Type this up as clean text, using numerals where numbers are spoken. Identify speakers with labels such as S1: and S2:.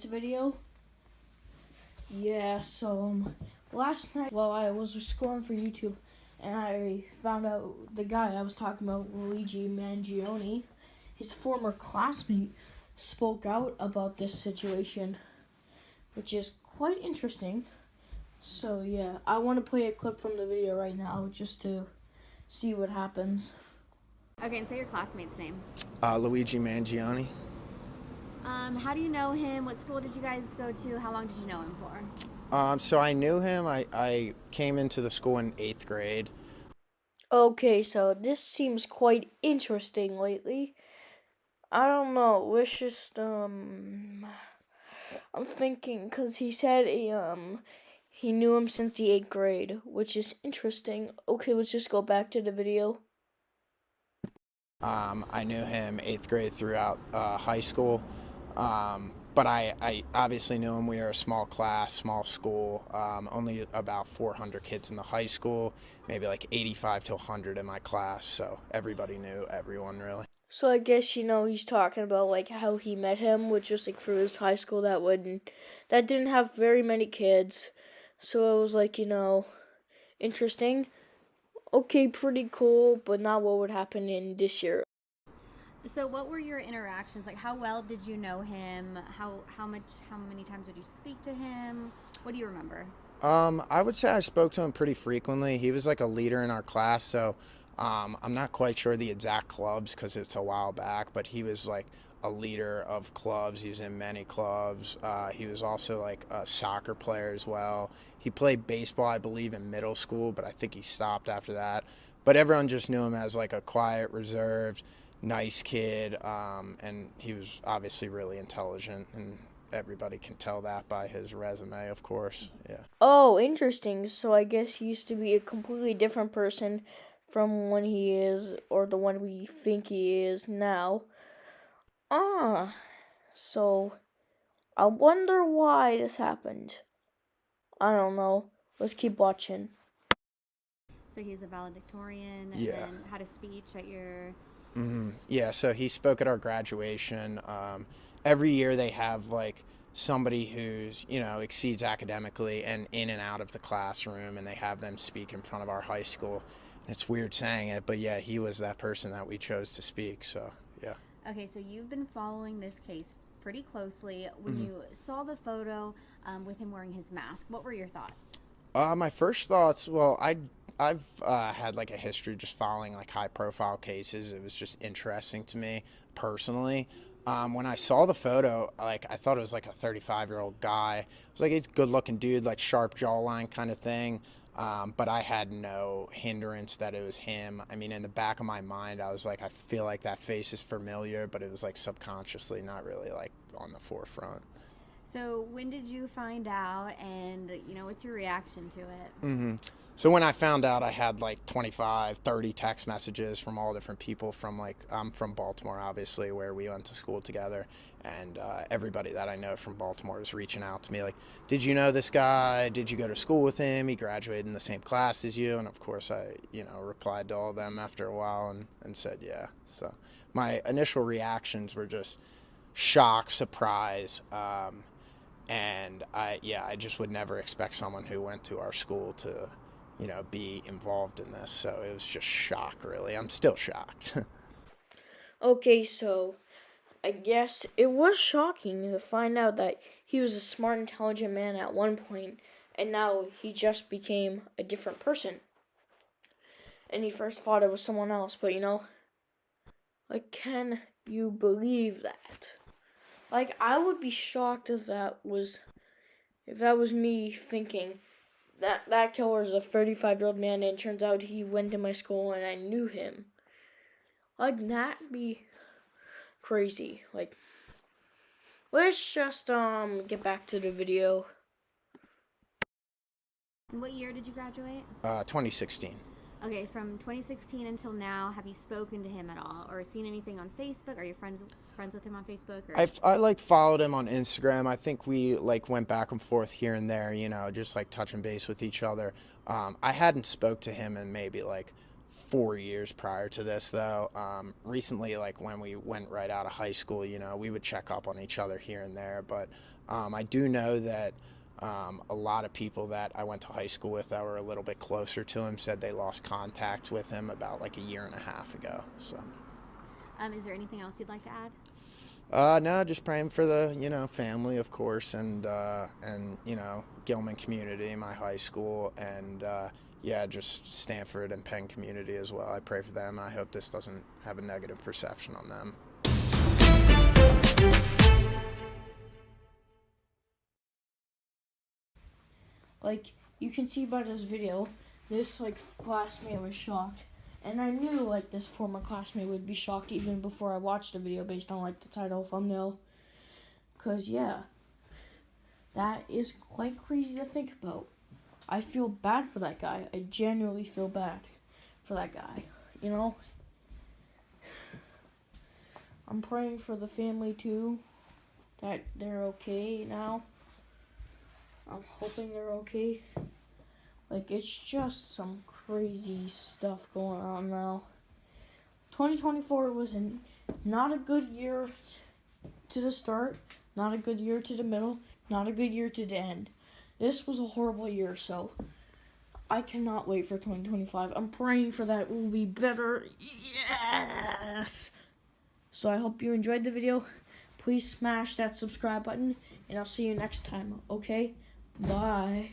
S1: this video? Yeah, last night while I was scrolling for YouTube and I found out the guy I was talking about, Luigi Mangione, his former classmate, spoke out about this situation, which is quite interesting. So yeah, I want to play a clip from the video right now just to see what happens.
S2: Okay, and say your classmate's name.
S3: Luigi Mangione.
S2: How do you know him? What school did you guys go to? How long did you know him for?
S3: So I knew him. I came into the school in 8th grade.
S1: Okay, so this seems quite interesting lately. I don't know. Let's just I'm thinking because he said he knew him since the 8th grade, which is interesting. Okay, let's just go back to the video.
S3: I knew him 8th grade throughout high school. But I obviously knew him. We were a small class, small school, only about 400 kids in the high school, maybe like 85 to 100 in my class. So everybody knew everyone, really.
S1: So I guess, he's talking about like how he met him, which was like through his high school that didn't have very many kids. So it was like, interesting. Okay, pretty cool, but not what would happen in this year.
S2: So what were your interactions like? How well did you know him? How many times would you speak to him? What do you remember?
S3: I would say I spoke to him pretty frequently. He was like a leader in our class, so I'm not quite sure the exact clubs because it's a while back, but he was like a leader of clubs. He was in many clubs. He was also like a soccer player as well. He played baseball, I believe, in middle school, but I think he stopped after that. But everyone just knew him as like a quiet, reserved, nice kid, and he was obviously really intelligent, and everybody can tell that by his resume, of course. Yeah.
S1: Oh, interesting. So I guess he used to be a completely different person from when he is, or the one we think he is now. So I wonder why this happened. I don't know. Let's keep watching.
S2: So he's a valedictorian and
S3: Yeah.
S2: then had a speech at your...
S3: Yeah, so he spoke at our graduation. Every year they have like somebody who's, exceeds academically and in and out of the classroom, and they have them speak in front of our high school. And it's weird saying it, but yeah, he was that person that we chose to speak, so yeah.
S2: Okay, so you've been following this case pretty closely. When you saw the photo with him wearing his mask, what were your thoughts?
S3: My first thoughts, well, I've had like a history just following like high profile cases. It was just interesting to me personally. When I saw the photo, like I thought it was like a 35-year-old guy. It was like he's a good looking dude, like sharp jawline kind of thing. But I had no hindrance that it was him. I mean, in the back of my mind, I was like, I feel like that face is familiar, but it was like subconsciously, not really like on the forefront.
S2: So when did you find out, and what's your reaction to it?
S3: So when I found out, I had like 25, 30 text messages from all different people from I'm from Baltimore, obviously, where we went to school together. And everybody that I know from Baltimore is reaching out to me like, did you know this guy? Did you go to school with him? He graduated in the same class as you. And of course I, replied to all of them after a while and said, yeah. So my initial reactions were just shock, surprise, and I just would never expect someone who went to our school to, be involved in this. So it was just shock, really. I'm still shocked.
S1: Okay, so I guess it was shocking to find out that he was a smart, intelligent man at one point, and now he just became a different person. And he first thought it was someone else, but like, can you believe that? Like, I would be shocked if that was me thinking that killer is a 35-year-old man, and it turns out he went to my school and I knew him. Like, that'd be crazy. Like, let's just get back to the video.
S2: What year did you graduate?
S3: 2016.
S2: Okay, from 2016 until now, have you spoken to him at all, or seen anything on Facebook? Are you friends with him on Facebook? Or?
S3: I followed him on Instagram. I think we went back and forth here and there, just touching base with each other. I hadn't spoke to him in maybe 4 years prior to this, though. Recently, like when we went right out of high school, we would check up on each other here and there. But I do know that a lot of people that I went to high school with that were a little bit closer to him said they lost contact with him about like a year and a half ago. So.
S2: Is there anything else you'd like to add?
S3: No, just praying for the, family, of course, and Gilman community, my high school, and just Stanford and Penn community as well. I pray for them. I hope this doesn't have a negative perception on them.
S1: Like, you can see by this video, this, like, classmate was shocked. And I knew, like, this former classmate would be shocked even before I watched the video based on, like, the title, thumbnail. Because, yeah, that is quite crazy to think about. I feel bad for that guy. I genuinely feel bad for that guy, I'm praying for the family, too, that they're okay now. I'm hoping they're okay. Like, it's just some crazy stuff going on now. 2024 was not a good year to the start, not a good year to the middle, not a good year to the end. This was a horrible year, so I cannot wait for 2025. I'm praying for that it will be better. Yes! So I hope you enjoyed the video. Please smash that subscribe button, and I'll see you next time, okay? Bye.